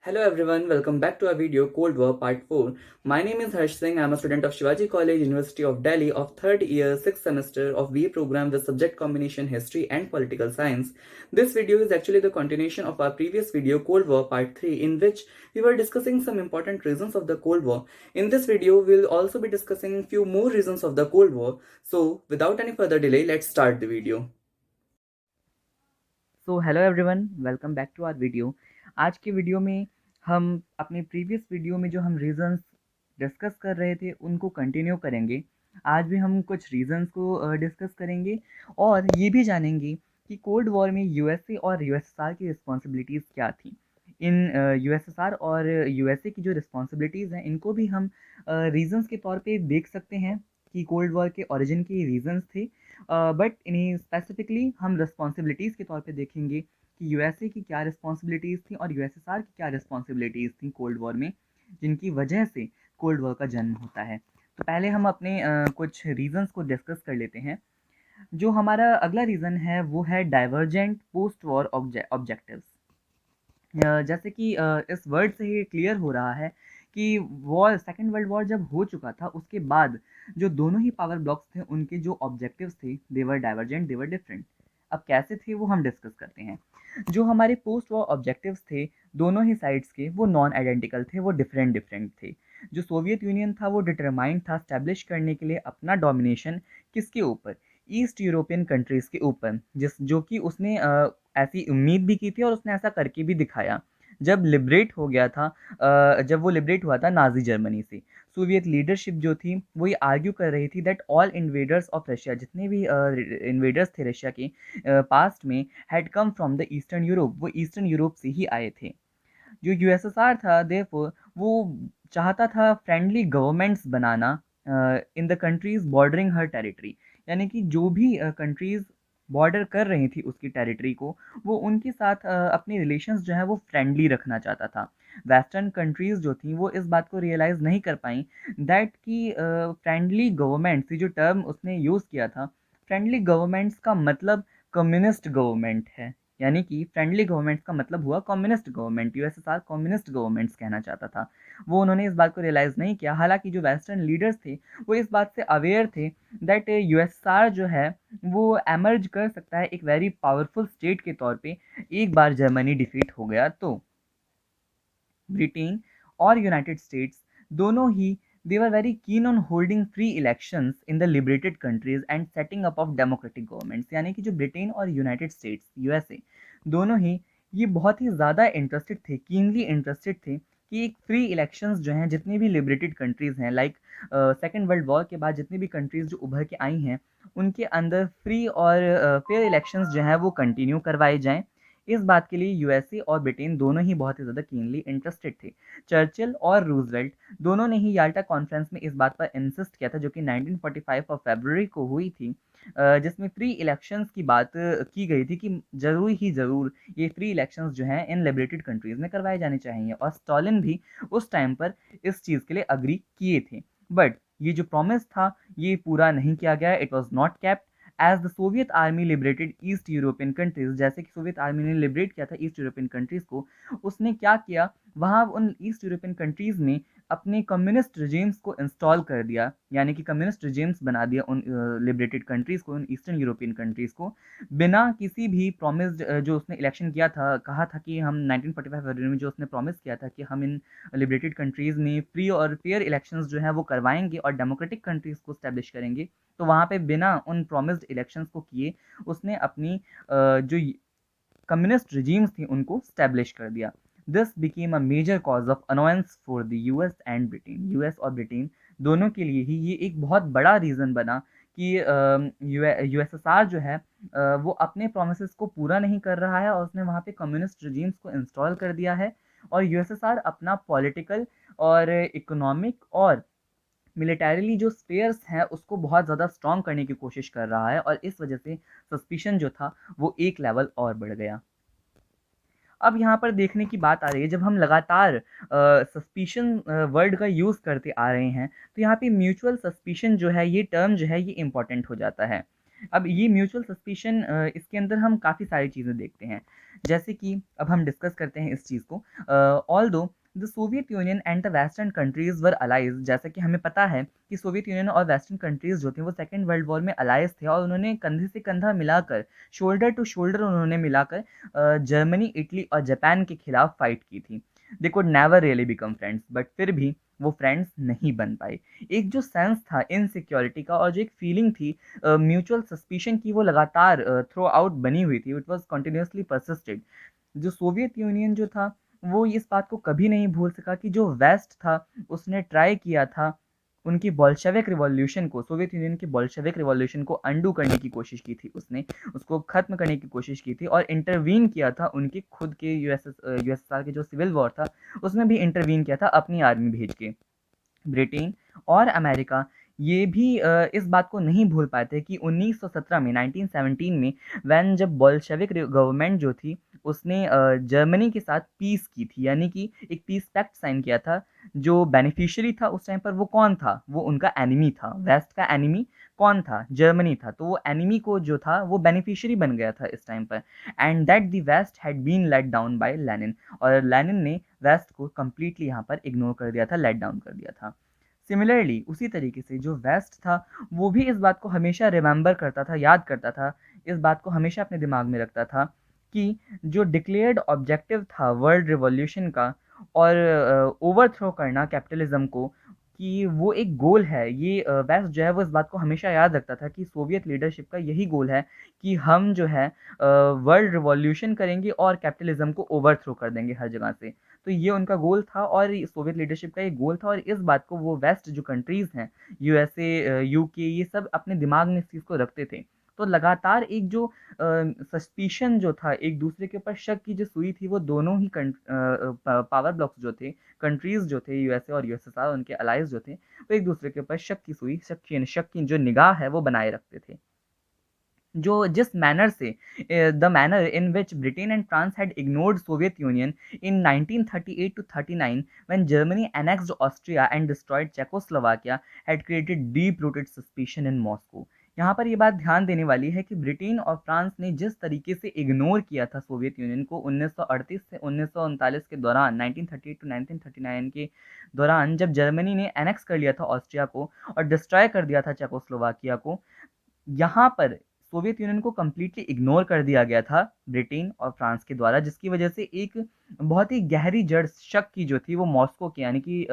Hello everyone, welcome back to our video Cold War Part 4. My name is Harsh Singh. I am a student of Shivaji College, University of Delhi of 3rd year, 6th semester of BA program with subject combination History and Political Science. This video is actually the continuation of our previous video Cold War Part 3 in which we were discussing some important reasons of the Cold War. In this video, we will also be discussing few more reasons of the Cold War. So without any further delay, let's start the video. Hello everyone, welcome back to our video. आज के video में हम अपने previous video में जो हम reasons discuss कर रहे थे उनको कंटिन्यू करेंगे। आज भी हम कुछ रीजंस को डिस्कस करेंगे और ये भी जानेंगे कि कोल्ड वॉर में यूएसए और यूएसएसआर की रिस्पॉन्सिबिलिटीज़ क्या थी। इन यूएसएसआर और यूएसए की जो रिस्पॉन्सिबिलिटीज़ हैं इनको भी हम रीजंस के तौर पे देख सकते हैं कि कोल्ड वॉर के ओरिजिन के रीजंस थे। बट इन्हें स्पेसिफिकली हम रिस्पॉन्सिबिलिटीज़ के तौर पे देखेंगे कि यूएसए की क्या रिस्पॉन्सिबिलिटीज़ थी और यूएसएसआर की क्या रिस्पॉन्सिबिलिटीज़ थी कोल्ड वॉर में, जिनकी वजह से कोल्ड वॉर का जन्म होता है। तो पहले हम अपने कुछ रीजंस को डिस्कस कर लेते हैं। जो हमारा अगला रीज़न है वो है डाइवर्जेंट पोस्ट वॉर ऑब्जेक्टिव्स। जैसे कि इस वर्ड से ही क्लियर हो रहा है कि वॉर सेकेंड वर्ल्ड वॉर जब हो चुका था उसके बाद जो दोनों ही पावर ब्लॉक्स थे उनके जो ऑब्जेक्टिव्स थे देवर डाइवर्जेंट, देवर डिफरेंट। अब कैसे थे वो हम डिस्कस करते हैं। जो हमारे पोस्ट वॉर ऑब्जेक्टिव्स थे दोनों ही साइड्स के, वो नॉन आइडेंटिकल थे, वो डिफरेंट डिफरेंट थे। जो सोवियत यूनियन था वो डिटरमाइंड था स्टैब्लिश करने के लिए अपना डोमिनेशन किसके ऊपर, ईस्ट यूरोपियन कंट्रीज़ के ऊपर, जिस जो कि उसने ऐसी उम्मीद भी की थी और उसने ऐसा करके भी दिखाया। जब लिबरेट हो गया था, जब वो लिबरेट हुआ था नाज़ी जर्मनी से, सोवियत लीडरशिप जो थी वो ये आर्ग्यू कर रही थी that all invaders of Russia, जितने भी इन्वेडर्स थे रशिया के पास्ट में, had come from the eastern Europe, वो ईस्टर्न यूरोप से ही आए थे। जो यूएसएसआर था देयरफॉर वो चाहता था friendly governments banana in the countries bordering her territory, यानी कि जो भी कंट्रीज बॉर्डर कर रही थी उसकी टेरिटरी को, वो उनके साथ अपनी रिलेशंस जो है वो फ्रेंडली रखना चाहता था। वेस्टर्न कंट्रीज़ जो थी वो इस बात को रियलाइज़ नहीं कर पाई दैट कि फ्रेंडली गवर्नमेंट्स, ये जो टर्म उसने यूज़ किया था, फ्रेंडली गवर्नमेंट्स का मतलब कम्युनिस्ट गवर्नमेंट है। यानी कि फ्रेंडली गवर्नमेंट्स का मतलब हुआ communist government, USSR communist governments कहना चाहता था। वो उन्होंने इस बात को रियलाइज़ नहीं किया। हालांकि जो वेस्टर्न लीडर्स थे वो इस बात से अवेयर थे दैट यूएसएसआर जो है वो एमर्ज कर सकता है एक वेरी पावरफुल स्टेट के तौर पे एक बार जर्मनी डिफीट हो गया तो। ब्रिटेन और यूनाइटेड स्टेट्स दोनों ही, they were very keen on holding free elections in the liberated countries and setting up of democratic governments। यानी कि जो ब्रिटेन और यूनाइटेड स्टेट्स यूएसए दोनों ही ये बहुत ही ज़्यादा इंटरेस्टेड थे, कीनली इंटरेस्टेड थे कि एक फ्री इलेक्शंस जो हैं जितनी भी लिबरेटेड कंट्रीज़ हैं, लाइक सेकेंड वर्ल्ड वॉर के बाद जितनी भी कंट्रीज़ जो उभर के आई हैं उनके अंदर फ्री और फेयर इलेक्शंस जो हैं वो कंटिन्यू करवाए जाएँ। इस बात के लिए यूएसए और ब्रिटेन दोनों ही बहुत ही ज़्यादा कीनली इंटरेस्टेड थे। चर्चिल और रूजवेल्ट दोनों ने ही याल्टा कॉन्फ्रेंस में इस बात पर इंसिस्ट किया था, जो कि 1945 ऑफ फरवरी को हुई थी, जिसमें फ्री इलेक्शंस की बात की गई थी कि ज़रूर ही ज़रूर ये फ्री इलेक्शंस जो हैं इन लिबरेटेड कंट्रीज़ में करवाए जाने चाहिए, और स्टालिन भी उस टाइम पर इस चीज़ के लिए अग्री किए थे। बट ये जो प्रॉमिस था ये पूरा नहीं किया गया, it was not kept. As the Soviet army liberated East European countries, जैसे कि सोवियत आर्मी ने लिबरेट किया था ईस्ट यूरोपियन कंट्रीज़ को, उसने क्या किया, वहाँ उन ईस्ट यूरोपियन कंट्रीज़ में अपने कम्युनिस्ट रिजीम्स को इंस्टॉल कर दिया, यानी कि कम्युनिस्ट रिजीम्स बना दिया उन लिबरेटेड कंट्रीज़ को, उन ईस्टर्न यूरोपियन कंट्रीज़ को, बिना किसी भी प्रॉमिस्ड, जो उसने इलेक्शन किया था, कहा था कि हम 1945 फरवरी में जो उसने प्रॉमिस किया था कि हम इन लिबरेटेड कंट्रीज़ में फ्री और फेयर इलेक्शंस जो हैं वो करवाएंगे और डेमोक्रेटिक कंट्रीज़ को स्टैब्लिश करेंगे, तो वहाँ पे बिना उन प्रॉमिस्ड इलेक्शंस को किए उसने अपनी जो कम्युनिस्ट रिजीम्स थी उनको स्टैब्लिश कर दिया। This became a major cause of annoyance for the US and Britain. US और ब्रिटेन दोनों के लिए ही ये एक बहुत बड़ा रीज़न बना कि यूएसएसआर जो है वो अपने प्रोमिस को पूरा नहीं कर रहा है और उसने वहाँ पे कम्युनिस्ट रिजीम्स को इंस्टॉल कर दिया है, और यूएसएसआर अपना पॉलिटिकल और इकोनॉमिक और मिलिटरीली जो स्पेयर्स हैं उसको बहुत ज़्यादा स्ट्रॉन्ग करने की कोशिश कर रहा है, और इस वजह से सस्पिशन जो था वो एक लेवल और बढ़ गया। अब यहाँ पर देखने की बात आ रही है, जब हम लगातार सस्पिशन वर्ड का यूज़ करते आ रहे हैं तो यहाँ पे म्यूचुअल सस्पिशन जो है ये टर्म जो है ये इम्पॉर्टेंट हो जाता है। अब ये म्यूचुअल सस्पिशन इसके अंदर हम काफ़ी सारी चीज़ें देखते हैं, जैसे कि अब हम डिस्कस करते हैं इस चीज़ को। Although the Soviet Union and the Western countries were allies, जैसा कि हमें पता है कि सोवियत यूनियन और वेस्टर्न कंट्रीज़ जो थे वो सेकेंड वर्ल्ड वॉर में अलाइज थे, और उन्होंने कंधे से कंधा मिलाकर, शोल्डर टू शोल्डर उन्होंने मिलाकर जर्मनी, इटली और जापान के खिलाफ फाइट की थी। They could never really become friends, but फिर भी वो फ्रेंड्स नहीं बन पाए। एक जो सेंस था इनसिक्योरिटी का और जो एक फीलिंग थी म्यूचुअल सस्पिशन की, वो लगातार थ्रू आउट बनी हुई थी। It was continuously persisted. जो सोवियत यूनियन जो था वो इस बात को कभी नहीं भूल सका कि जो वेस्ट था उसने ट्राई किया था उनकी बोल्शेविक रिवॉल्यूशन को, सोवियत यूनियन की बोल्शेविक रिवॉल्यूशन को अंडू करने की कोशिश की थी उसने, उसको खत्म करने की कोशिश की थी, और इंटरवीन किया था उनके खुद के यूएसएसआर के जो सिविल वॉर था उसमें भी इंटरवीन किया था अपनी आर्मी भेज के। ब्रिटेन और अमेरिका ये भी इस बात को नहीं भूल पाए थे कि 1917 में, 1917 में, वैन जब बोल्शेविक गवर्नमेंट जो थी उसने जर्मनी के साथ पीस की थी, यानी कि एक पीस पैक्ट साइन किया था। जो बेनिफिशियरी था उस टाइम पर वो कौन था? वो उनका एनिमी था। वेस्ट का एनिमी कौन था? जर्मनी था। तो वो एनिमी को जो था वो बेनिफिशियरी बन गया था इस टाइम पर। And that the West had been let down by Lenin, और लेनिन ने वेस्ट को कम्प्लीटली यहाँ पर इग्नोर कर दिया था, लेट डाउन कर दिया था। सिमिलरली उसी तरीके से जो वेस्ट था वो भी इस बात को हमेशा रिमेंबर करता था, याद करता था, इस बात को हमेशा अपने दिमाग में रखता था कि जो डिक्लेयर्ड ऑब्जेक्टिव था वर्ल्ड रिवॉल्यूशन का और ओवरथ्रो करना कैपिटलिज्म को, कि वो एक गोल है। ये वेस्ट जो है वो इस बात को हमेशा याद रखता था कि सोवियत लीडरशिप का यही गोल है कि हम जो है वर्ल्ड रिवॉल्यूशन करेंगे और कैपिटलिज्म को ओवरथ्रो कर देंगे हर जगह से। तो ये उनका गोल था और सोवियत लीडरशिप का ये गोल था, और इस बात को वो वेस्ट जो कंट्रीज़ हैं, यूएसए, यूके, ये सब अपने दिमाग में इस चीज़ को रखते थे। तो लगातार एक जो सस्पिशन जो था, एक दूसरे के ऊपर शक की जो सुई थी, वो दोनों ही पावर ब्लॉक्स जो थे, कंट्रीज़ जो थे, यूएसए और यूएसएसआर, उनके अलाइज जो थे, वो एक दूसरे के ऊपर शक की सुई, शक की जो निगाह है वो बनाए रखते थे। जो जिस मैनर से the manner in which Britain and France had ignored Soviet union in 1938 to 39 when Germany annexed Austria and destroyed Czechoslovakia had created deep rooted suspicion in Moscow। यहाँ पर ये बात ध्यान देने वाली है कि ब्रिटेन और फ्रांस ने जिस तरीके से इग्नोर किया था सोवियत यूनियन को 1938 से 1939 के दौरान, 1938 to 1939 के दौरान, जब जर्मनी ने एनेक्स कर लिया था ऑस्ट्रिया को और डिस्ट्रॉय कर दिया था चेकोस्लोवाकिया को, यहाँ पर सोवियत यूनियन को कंप्लीटली इग्नोर कर दिया गया था ब्रिटेन और फ्रांस के द्वारा, जिसकी वजह से एक बहुत ही गहरी जड़ शक की जो थी वो मॉस्को के, यानी कि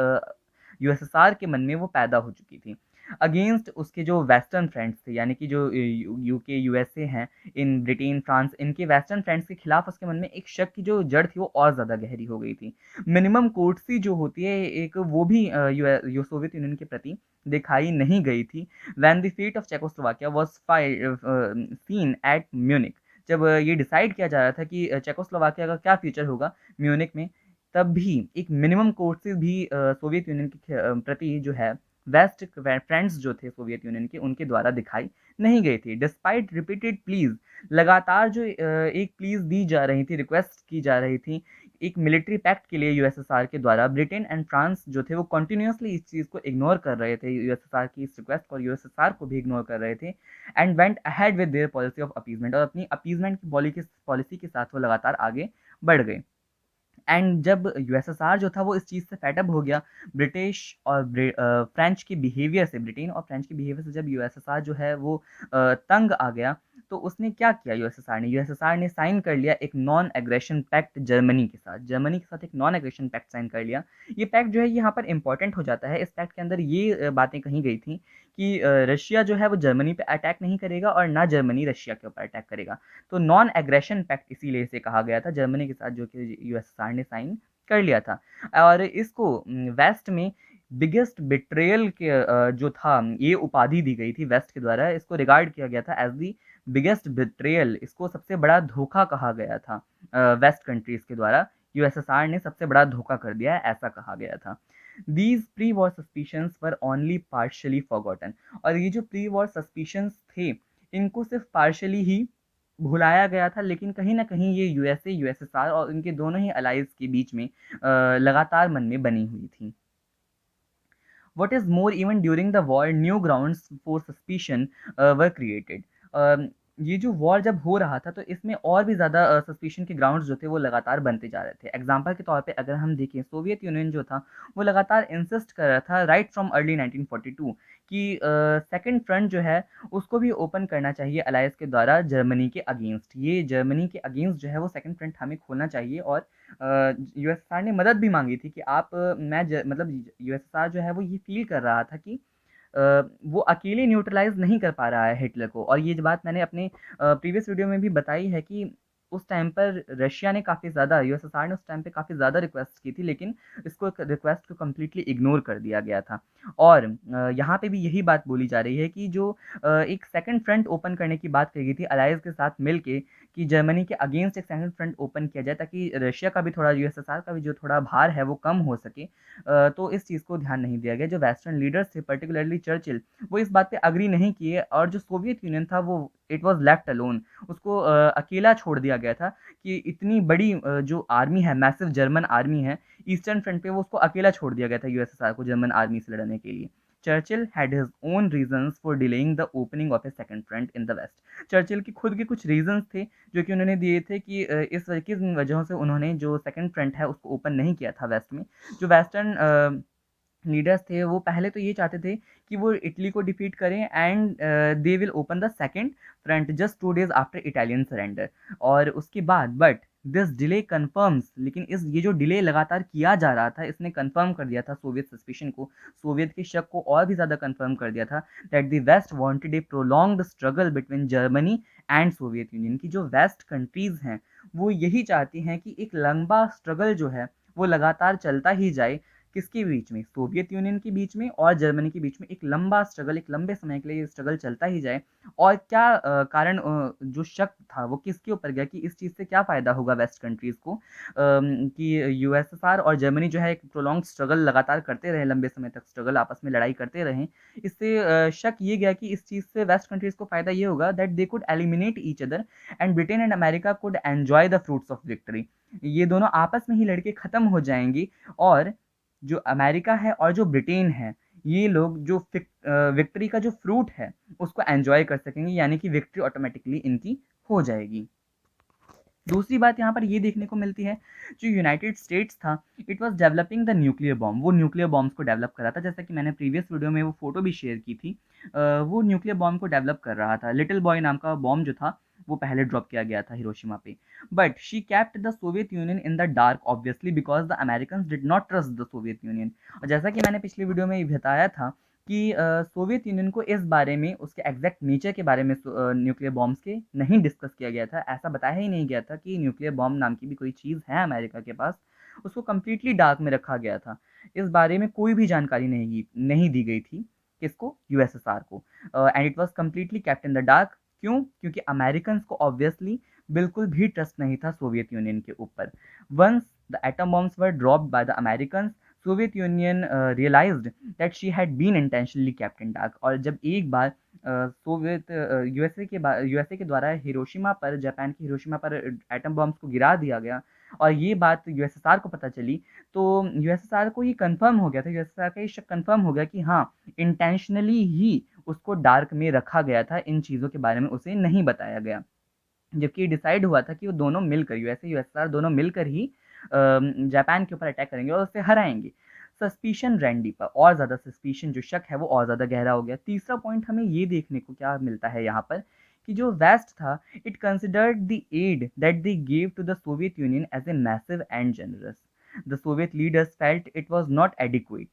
यूएसएसआर के मन में वो पैदा हो चुकी थी अगेंस्ट उसके जो वेस्टर्न फ्रेंड्स थे, यानी कि जो यूके, यूएसए हैं, इन ब्रिटेन, फ्रांस, इनके वेस्टर्न फ्रेंड्स के खिलाफ उसके मन में एक शक की जो जड़ थी वो और ज़्यादा गहरी हो गई थी। मिनिमम कोर्टसी जो होती है एक, वो भी सोवियत यूनियन के प्रति दिखाई नहीं गई थी। when the fate of Czechoslovakia was seen at Munich, जब ये डिसाइड किया जा रहा था कि चेकोस्लोवाकिया का क्या फ्यूचर होगा म्यूनिक में, तब भी एक मिनिमम कोर्सेज भी सोवियत यूनियन के प्रति जो है वेस्ट फ्रेंड्स जो थे सोवियत यूनियन के, उनके द्वारा दिखाई नहीं गई थी। डिस्पाइट रिपीटेड प्लीज, लगातार जो एक प्लीज दी जा रही थी, रिक्वेस्ट की जा रही थी एक मिलिट्री पैक्ट के लिए यूएसएसआर के द्वारा, ब्रिटेन एंड फ्रांस जो थे वो कंटिन्यूसली इस चीज़ को इग्नोर कर रहे थे, यूएसएसआर की इस रिक्वेस्ट को, और यूएसएसआर को भी इग्नोर कर रहे थे। And went ahead with their policy of appeasement, और अपनी अपीजमेंट की पॉलिसी के साथ वो लगातार आगे बढ़ गए। एंड जब यूएसएसआर जो था वो इस चीज़ से फेडअप हो गया ब्रिटिश और फ्रेंच के बिहेवियर से, ब्रिटेन और फ्रेंच के बिहेवियर से, जब यूएसएसआर जो है वो तंग आ गया, तो उसने क्या किया, यूएसएसआर ने साइन कर लिया एक नॉन एग्रेशन पैक्ट जर्मनी के साथ, एक नॉन एग्रेशन पैक्ट साइन कर लिया। ये पैक्ट जो है यहाँ पर इंपॉर्टेंट हो जाता है। इस पैक्ट के अंदर ये बातें कही गई थी कि रशिया जो है वो जर्मनी पे अटैक नहीं करेगा और ना जर्मनी रशिया के ऊपर अटैक करेगा। तो नॉन एग्रेशन पैक्ट इसीलिए इसे कहा गया था, जर्मनी के साथ जो कि यूएसएसआर ने साइन कर लिया था। और इसको वेस्ट में बिगेस्ट बिट्रेयल के जो था ये उपाधि दी गई थी वेस्ट के द्वारा, इसको रिगार्ड किया गया था एज दी बिगेस्ट बिट्रेयल, इसको सबसे बड़ा धोखा कहा गया था वेस्ट कंट्रीज के द्वारा, यूएसएसआर ने सबसे बड़ा धोखा कर दिया है, ऐसा कहा गया था। These pre war suspicions were only partially forgotten, और ये जो प्री वॉर सस्पिशंस थे इनको सिर्फ पार्शली ही भुलाया गया था, लेकिन कहीं ना कहीं ये यूएसए, यूएसएसआर और इनके दोनों ही अलाइज के बीच में लगातार मन में बनी हुई थी। What is more, even during the war, new grounds for suspicion were created. ये जो वॉर जब हो रहा था तो इसमें और भी ज़्यादा सस्पिशन के ग्राउंड्स जो थे वो लगातार बनते जा रहे थे। एग्जाम्पल के तौर पे अगर हम देखें, सोवियत यूनियन जो था वो लगातार इंसिस्ट कर रहा था राइट फ्रॉम अर्ली 1942 कि सेकंड फ्रंट जो है उसको भी ओपन करना चाहिए अलायंस के द्वारा जर्मनी के अगेंस्ट। ये जर्मनी के अगेंस्ट जो है वो सेकंड फ्रंट हमें खोलना चाहिए। और यूएसएसआर ने मदद भी मांगी थी कि आप मतलब यूएसएसआर जो है वो ये फील कर रहा था कि वो अकेले न्यूट्रलाइज नहीं कर पा रहा है हिटलर को। और ये जो बात मैंने अपने प्रीवियस वीडियो में भी बताई है कि उस टाइम पर रशिया ने काफ़ी ज़्यादा, यूएसएसआर ने उस टाइम पे काफ़ी ज़्यादा रिक्वेस्ट की थी, लेकिन इसको रिक्वेस्ट को कम्प्लीटली इग्नोर कर दिया गया था। और यहाँ पे भी यही बात बोली जा रही है कि जो एक सेकंड फ्रंट ओपन करने की बात कही गई थी अलायंस के साथ मिलके कि जर्मनी के अगेंस्ट एक सेकंड फ्रंट ओपन किया जाए ताकि रशिया का भी थोड़ा, यूएसएसआर का भी जो थोड़ा भार है वो कम हो सके। तो इस चीज़ को ध्यान नहीं दिया गया। जो वेस्टर्न लीडर्स थे पर्टिकुलरली चर्चिल, वो इस बात पे अग्री नहीं किए और जो सोवियत यूनियन था वो इट वाज लेफ्ट अलोन, उसको अकेला छोड़ दिया गया था कि इतनी बड़ी जो आर्मी है, मैसिव जर्मन आर्मी है ईस्टर्न फ्रंट पे, वो उसको अकेला छोड़ दिया गया था यूएसएसआर को जर्मन आर्मी से लड़ने के लिए। Churchill had his own reasons for delaying the opening of a second front in the West. Churchill की खुद के कुछ रीजंस थे जो कि उन्होंने दिए थे कि किन वजहों से उन्होंने जो सेकंड फ्रंट है उसको ओपन नहीं किया था वेस्ट में। जो वेस्टर्न लीडर्स थे वो पहले तो ये चाहते थे कि वो इटली को डिफीट करें and they will open the second front just 2 days after Italian surrender. और उसके बाद बट दिस डिले कन्फर्म्स, लेकिन इस ये जो डिले लगातार किया जा रहा था इसने कंफर्म कर दिया था सोवियत सस्पिशन को, सोवियत के शक को और भी ज़्यादा कंफर्म कर दिया था that the West wanted a prolonged struggle between Germany and Soviet Union. की जो वेस्ट कंट्रीज़ हैं वो यही चाहती हैं कि एक लंबा स्ट्रगल जो है वो लगातार चलता ही जाए। किसके बीच में? सोवियत यूनियन के बीच में और जर्मनी के बीच में एक लंबा स्ट्रगल, एक लंबे समय के लिए स्ट्रगल चलता ही जाए। और क्या कारण, जो शक था वो किसके ऊपर गया कि इस चीज़ से क्या फ़ायदा होगा वेस्ट कंट्रीज़ को, कि यूएसएसआर और जर्मनी जो है एक प्रोलॉन्ग स्ट्रगल लगातार करते रहे, लंबे समय तक स्ट्रगल आपस में लड़ाई करते रहें। इससे शक ये गया कि इस चीज़ से वेस्ट कंट्रीज़ को फ़ायदा ये होगा that they could eliminate each other and Britain and America could enjoy the fruits of victory. ये दोनों आपस में ही लड़के ख़त्म हो जाएंगी और जो अमेरिका है और जो ब्रिटेन है, ये लोग जो विक्ट्री का जो फ्रूट है उसको एंजॉय कर सकेंगे, यानी कि विक्ट्री ऑटोमेटिकली इनकी हो जाएगी। दूसरी बात यहाँ पर ये देखने को मिलती है, जो यूनाइटेड स्टेट्स था it was developing the nuclear bomb, वो न्यूक्लियर बॉम्ब्स को डेवलप कर रहा था। जैसा कि मैंने प्रीवियस वीडियो में वो फोटो भी शेयर की थी, वो न्यूक्लियर बॉम्ब को डेवलप कर रहा था। लिटिल बॉय नाम का बॉम्ब जो था वो पहले ड्रॉप किया गया था हिरोशिमा पे। But she kept the Soviet union in the dark obviously because the American did not trust the Soviet Union. और जैसा कि मैंने पिछली वीडियो में बताया था कि सोवियत यूनियन को इस बारे में, उसके एग्जैक्ट नेचर के बारे में न्यूक्लियर बॉम्ब्स के नहीं डिस्कस किया गया था। ऐसा बताया ही नहीं गया था कि न्यूक्लियर बॉम्ब नाम की भी कोई चीज़ है अमेरिका के पास। उसको कम्प्लीटली डार्क में रखा गया था। इस बारे में कोई भी जानकारी नहीं दी गई थी किसको, यूएसएसआर को। And it was completely kept in the dark. क्यों? क्योंकि अमेरिकन को ऑब्वियसली बिल्कुल भी ट्रस्ट नहीं था सोवियत यूनियन के ऊपर। Once the atom bombs were dropped by the American, Soviet Union realized that she had been intentionally kept in dark. और जब एक बार सोवियत यूएसए के द्वारा हिरोशिमा पर, जापान की हिरोशिमा पर एटम बॉम्ब्स को गिरा दिया गया और ये बात यूएसएसआर को पता चली, तो यूएसएसआर को ये कंफर्म हो गया था, यूएसएसआर का ये शक कंफर्म हो गया कि हाँ, इंटेंशनली ही उसको डार्क में रखा गया था, इन चीज़ों के बारे में उसे नहीं बताया गया। जबकि डिसाइड हुआ था कि वो दोनों मिलकर, यूएसए यूएसएसआर दोनों मिलकर ही जापान के ऊपर अटैक करेंगे और उसे हराएंगे। सस्पिशन रैन डीपर, और ज़्यादा सस्पिशन, जो शक है वो और ज़्यादा गहरा हो गया। तीसरा पॉइंट हमें ये देखने को क्या मिलता है यहाँ पर कि जो वेस्ट था it considered the aid that they gave to the Soviet Union as a massive and generous. The Soviet leaders felt it was not adequate.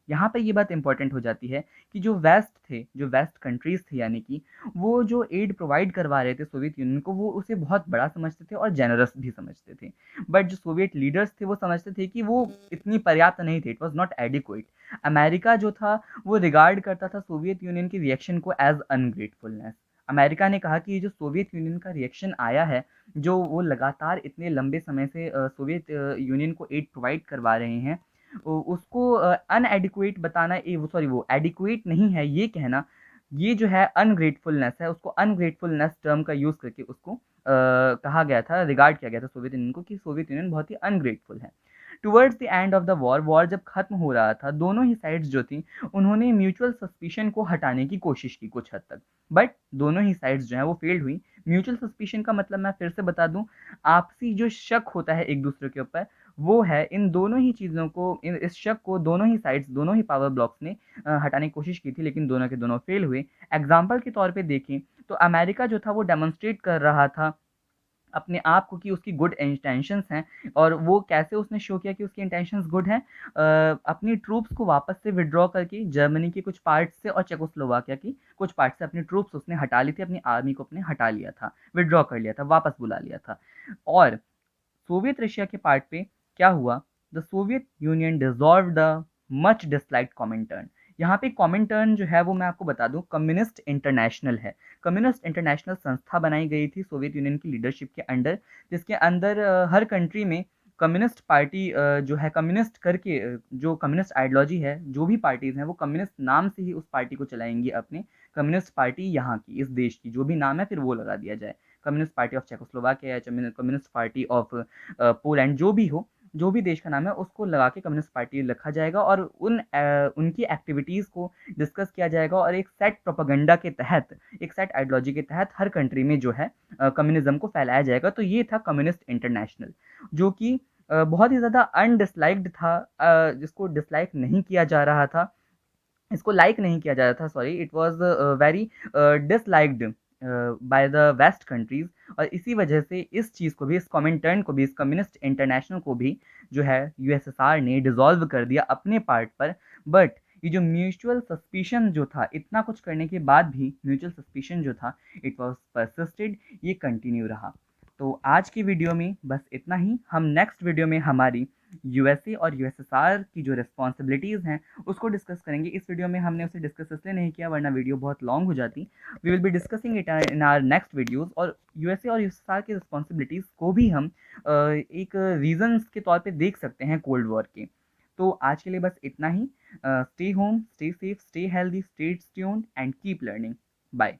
यहाँ पे ये बात इंपॉर्टेंट हो जाती है कि जो वेस्ट थे, जो वेस्ट कंट्रीज थे, यानी कि वो जो एड प्रोवाइड करवा रहे थे सोवियत यूनियन को, वो उसे बहुत बड़ा समझते थे और जेनरस भी समझते थे। बट जो सोवियत लीडर्स थे वो समझते थे कि वो इतनी पर्याप्त नहीं थे, it was not adequate. America जो था वो रिगार्ड करता था सोवियत यूनियन के रिएक्शन को एज अनग्रेटफुलनेस। अमेरिका ने कहा कि ये जो सोवियत यूनियन का रिएक्शन आया है, जो वो लगातार इतने लंबे समय से सोवियत यूनियन को एड प्रोवाइड करवा रहे हैं, उसको अनएडिक्वेट बताना, वो एडिक्वेट नहीं है ये कहना, ये जो है अनग्रेटफुलनेस है। उसको अनग्रेटफुलनेस टर्म का यूज़ करके उसको कहा गया था, रिगार्ड किया गया था सोवियत यूनियन को कि सोवियत यूनियन बहुत ही अनग्रेटफुल है। Towards the end of the war जब खत्म हो रहा था, दोनों ही साइड्स जो थी उन्होंने म्यूचुअल सस्पिशन को हटाने की कोशिश की कुछ हद तक, बट दोनों ही साइड्स जो है वो फेल्ड हुई। म्यूचुअल सस्पिशन का मतलब मैं फिर से बता दूं, आपसी जो शक होता है एक दूसरे के ऊपर, वो है इन दोनों ही चीज़ों को, इस शक को दोनों ही साइड्स, दोनों ही पावर ब्लॉक्स ने हटाने की कोशिश की थी, लेकिन दोनों के दोनों फेल हुए। एग्जाम्पल के तौर पे देखें तो अमेरिका जो था वो डेमोन्स्ट्रेट कर रहा था अपने आप को कि उसकी गुड इंटेंशंस हैं, और वो कैसे उसने शो किया कि उसकी इंटेंशंस गुड हैं, अपनी ट्रूप्स को वापस से विड्रॉ करके जर्मनी के कुछ पार्ट से और चेकोस्लोवाकिया की कुछ पार्ट से अपनी ट्रूप्स उसने हटा ली थी, अपनी आर्मी को अपने हटा लिया था, विड्रॉ कर लिया था, वापस बुला लिया था। और सोवियत रशिया के पार्ट पे क्या हुआ, the Soviet Union dissolve the much disliked Comintern. यहाँ पे कॉमिंटर्न जो है वो मैं आपको बता दूं कम्युनिस्ट इंटरनेशनल है। कम्युनिस्ट इंटरनेशनल संस्था बनाई गई थी सोवियत यूनियन की लीडरशिप के अंडर, जिसके अंदर हर कंट्री में कम्युनिस्ट पार्टी जो है, कम्युनिस्ट करके जो कम्युनिस्ट आइडियोलॉजी है, जो भी पार्टीज हैं वो कम्युनिस्ट नाम से ही उस पार्टी को चलाएंगी अपने। कम्युनिस्ट पार्टी यहाँ की, इस देश की जो भी नाम है फिर वो लगा दिया जाए, कम्युनिस्ट पार्टी ऑफ चेकोस्लोवाकिया या कम्युनिस्ट पार्टी ऑफ पोलैंड, जो भी हो, जो भी देश का नाम है उसको लगा के कम्युनिस्ट पार्टी लिखा जाएगा, और उनकी एक्टिविटीज़ को डिस्कस किया जाएगा, और एक सेट प्रोपागेंडा के तहत, एक सेट आइडियोलॉजी के तहत हर कंट्री में जो है कम्युनिज्म को फैलाया जाएगा। तो ये था कम्युनिस्ट इंटरनेशनल, जो कि बहुत ही ज़्यादा अनडिसलाइक्ड था, जिसको डिसलाइक नहीं किया जा रहा था, इसको लाइक नहीं किया जा रहा था, sorry, it was very disliked by the West countries. और इसी वजह से इस चीज़ को भी, इस कॉमिंटर्न को भी, इस कम्युनिस्ट इंटरनेशनल को भी जो है यूएसएसआर ने डिसॉल्व कर दिया अपने पार्ट पर। बट ये जो म्यूचुअल सस्पिशन जो था, इतना कुछ करने के बाद भी म्यूचुअल सस्पिशन जो था, इट वाज परसिस्टेड, ये कंटिन्यू रहा। तो आज की वीडियो में बस इतना ही। हम नेक्स्ट वीडियो में हमारी यूएसए और यूएसएसआर की जो रिस्पॉन्सिबिलिटीज़ हैं उसको डिस्कस करेंगे। इस वीडियो में हमने उसे डिस्कस इसलिए नहीं किया वरना वीडियो बहुत लॉन्ग हो जाती। We will be discussing it in our next videos. और यूएसए और यूएसएसआर की रिस्पॉन्सिबिलिटीज़ को भी हम एक रीजंस के तौर पे देख सकते हैं कोल्ड वॉर के। तो आज के लिए बस इतना ही। Stay home, stay safe, stay healthy, stay tuned and keep learning. Bye.